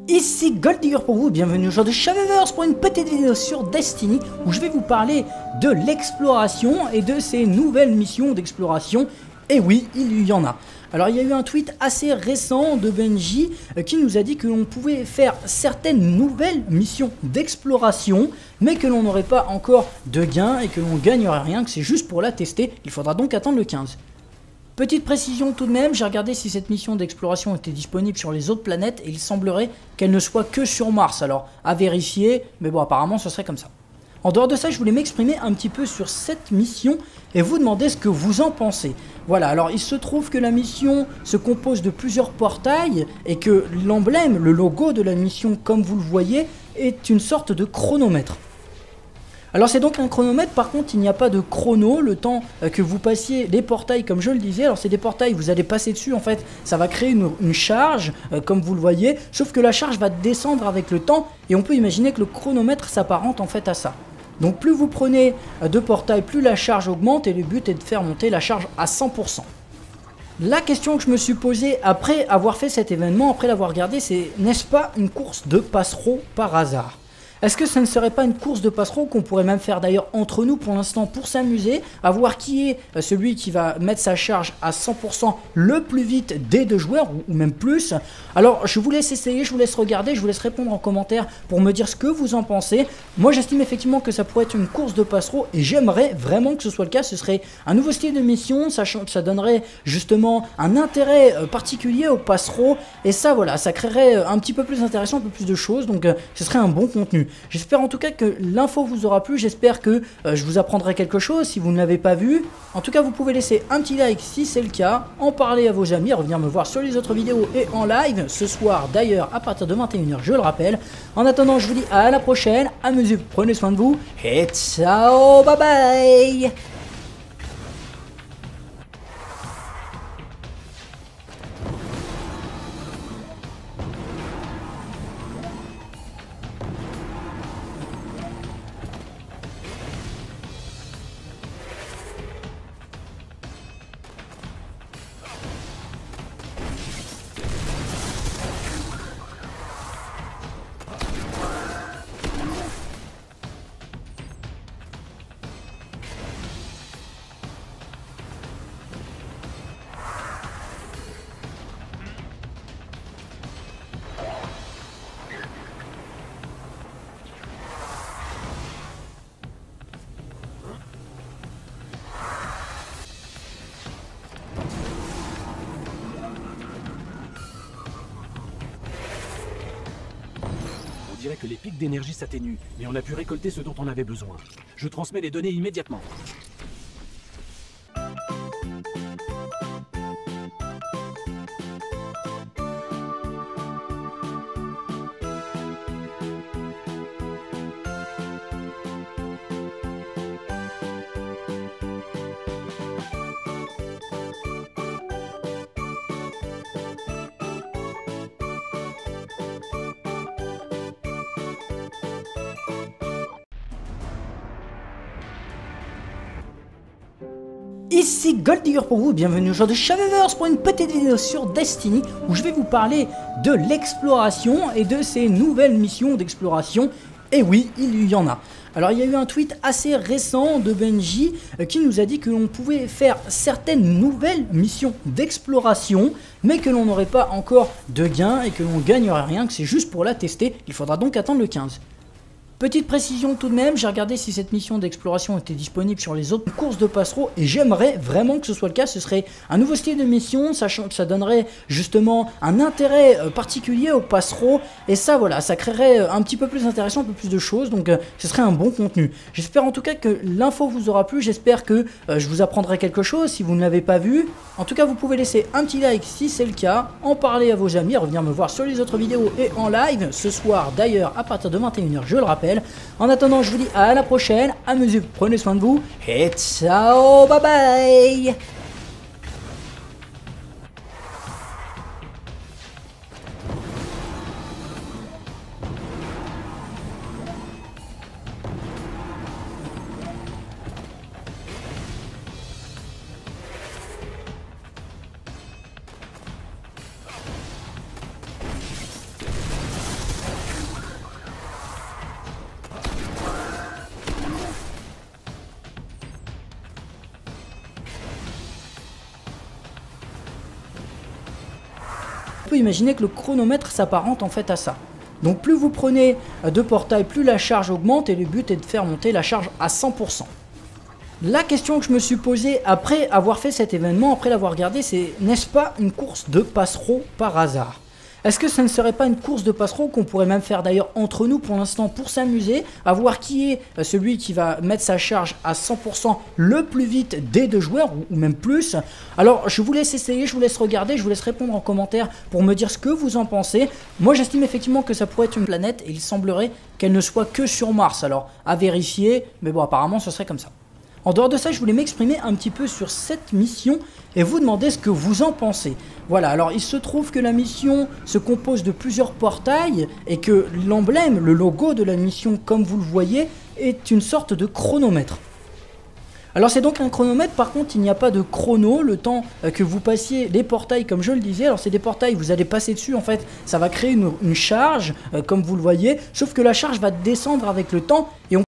Ici Goldigger pour vous, bienvenue aujourd'hui chez Shaveverse pour une petite vidéo sur Destiny où je vais vous parler de l'exploration et de ces nouvelles missions d'exploration. Et oui, il y en a. Alors il y a eu un tweet assez récent de Benji qui nous a dit que l'on pouvait faire certaines nouvelles missions d'exploration mais que l'on n'aurait pas encore de gain et que l'on gagnerait rien, que c'est juste pour la tester. Il faudra donc attendre le 15. Petite précision tout de même, j'ai regardé si cette mission d'exploration était disponible sur les autres planètes et il semblerait qu'elle ne soit que sur Mars. Alors à vérifier, mais bon apparemment ce serait comme ça. En dehors de ça, je voulais m'exprimer un petit peu sur cette mission et vous demander ce que vous en pensez. Voilà, alors il se trouve que la mission se compose de plusieurs portails et que l'emblème, le logo de la mission comme vous le voyez, est une sorte de chronomètre. Alors c'est donc un chronomètre, par contre il n'y a pas de chrono, le temps que vous passiez les portails comme je le disais. Alors c'est des portails, vous allez passer dessus en fait, ça va créer une charge comme vous le voyez, sauf que la charge va descendre avec le temps et on peut imaginer que le chronomètre s'apparente en fait à ça. Donc plus vous prenez de portails, plus la charge augmente et le but est de faire monter la charge à 100%. La question que je me suis posée après avoir fait cet événement, après l'avoir regardé, c'est n'est-ce pas une course de passereau par hasard ? Est-ce que ça ne serait pas une course de passereau qu'on pourrait même faire d'ailleurs entre nous pour l'instant pour s'amuser, à voir qui est celui qui va mettre sa charge à 100% le plus vite des deux joueurs ou même plus. Alors je vous laisse essayer, je vous laisse regarder, je vous laisse répondre en commentaire pour me dire ce que vous en pensez. Moi j'estime effectivement que ça pourrait être une course de passereau et j'aimerais vraiment que ce soit le cas. Ce serait un nouveau style de mission, sachant que ça donnerait justement un intérêt particulier au passereau et ça voilà, ça créerait un petit peu plus intéressant, un peu plus de choses, donc ce serait un bon contenu. J'espère en tout cas que l'info vous aura plu, j'espère que je vous apprendrai quelque chose si vous ne l'avez pas vu. En tout cas vous pouvez laisser un petit like si c'est le cas, en parler à vos amis, revenir me voir sur les autres vidéos et en live, ce soir d'ailleurs à partir de 21 h je le rappelle. En attendant je vous dis à la prochaine, amusez-vous, prenez soin de vous et ciao, bye bye. On dirait que les pics d'énergie s'atténuent, mais on a pu récolter ce dont on avait besoin. Je transmets les données immédiatement. Ici Goldigger pour vous, bienvenue aujourd'hui chez Shaveverse pour une petite vidéo sur Destiny où je vais vous parler de l'exploration et de ces nouvelles missions d'exploration. Et oui, il y en a. Alors il y a eu un tweet assez récent de Benji qui nous a dit que l'on pouvait faire certaines nouvelles missions d'exploration mais que l'on n'aurait pas encore de gain et que l'on gagnerait rien, que c'est juste pour la tester. Il faudra donc attendre le 15. Petite précision tout de même, j'ai regardé si cette mission d'exploration était disponible sur les autres courses de passereau et j'aimerais vraiment que ce soit le cas. Ce serait un nouveau style de mission, sachant que ça donnerait justement un intérêt particulier au passereau et ça voilà, ça créerait un petit peu plus intéressant, un peu plus de choses, donc ce serait un bon contenu. J'espère en tout cas que l'info vous aura plu, j'espère que je vous apprendrai quelque chose si vous ne l'avez pas vu. En tout cas vous pouvez laisser un petit like si c'est le cas, en parler à vos amis, revenir me voir sur les autres vidéos et en live, ce soir d'ailleurs à partir de 21 h je le rappelle. En attendant, je vous dis à la prochaine, amusez-vous, prenez soin de vous et ciao, bye bye. On peut imaginer que le chronomètre s'apparente en fait à ça. Donc plus vous prenez de portails, plus la charge augmente et le but est de faire monter la charge à 100%. La question que je me suis posée après avoir fait cet événement, après l'avoir regardé, c'est n'est-ce pas une course de passereau par hasard? Est-ce que ça ne serait pas une course de passereau qu'on pourrait même faire d'ailleurs entre nous pour l'instant pour s'amuser, à voir qui est celui qui va mettre sa charge à 100% le plus vite des deux joueurs ou même plus? Alors je vous laisse essayer, je vous laisse regarder, je vous laisse répondre en commentaire pour me dire ce que vous en pensez. Moi j'estime effectivement que ça pourrait être une planète et il semblerait qu'elle ne soit que sur Mars, alors à vérifier, mais bon apparemment ce serait comme ça. En dehors de ça, je voulais m'exprimer un petit peu sur cette mission et vous demander ce que vous en pensez. Voilà, alors il se trouve que la mission se compose de plusieurs portails et que l'emblème, le logo de la mission, comme vous le voyez, est une sorte de chronomètre. Alors c'est donc un chronomètre, par contre il n'y a pas de chrono, le temps que vous passiez les portails comme je le disais, alors c'est des portails, vous allez passer dessus en fait, ça va créer une charge comme vous le voyez, sauf que la charge va descendre avec le temps et on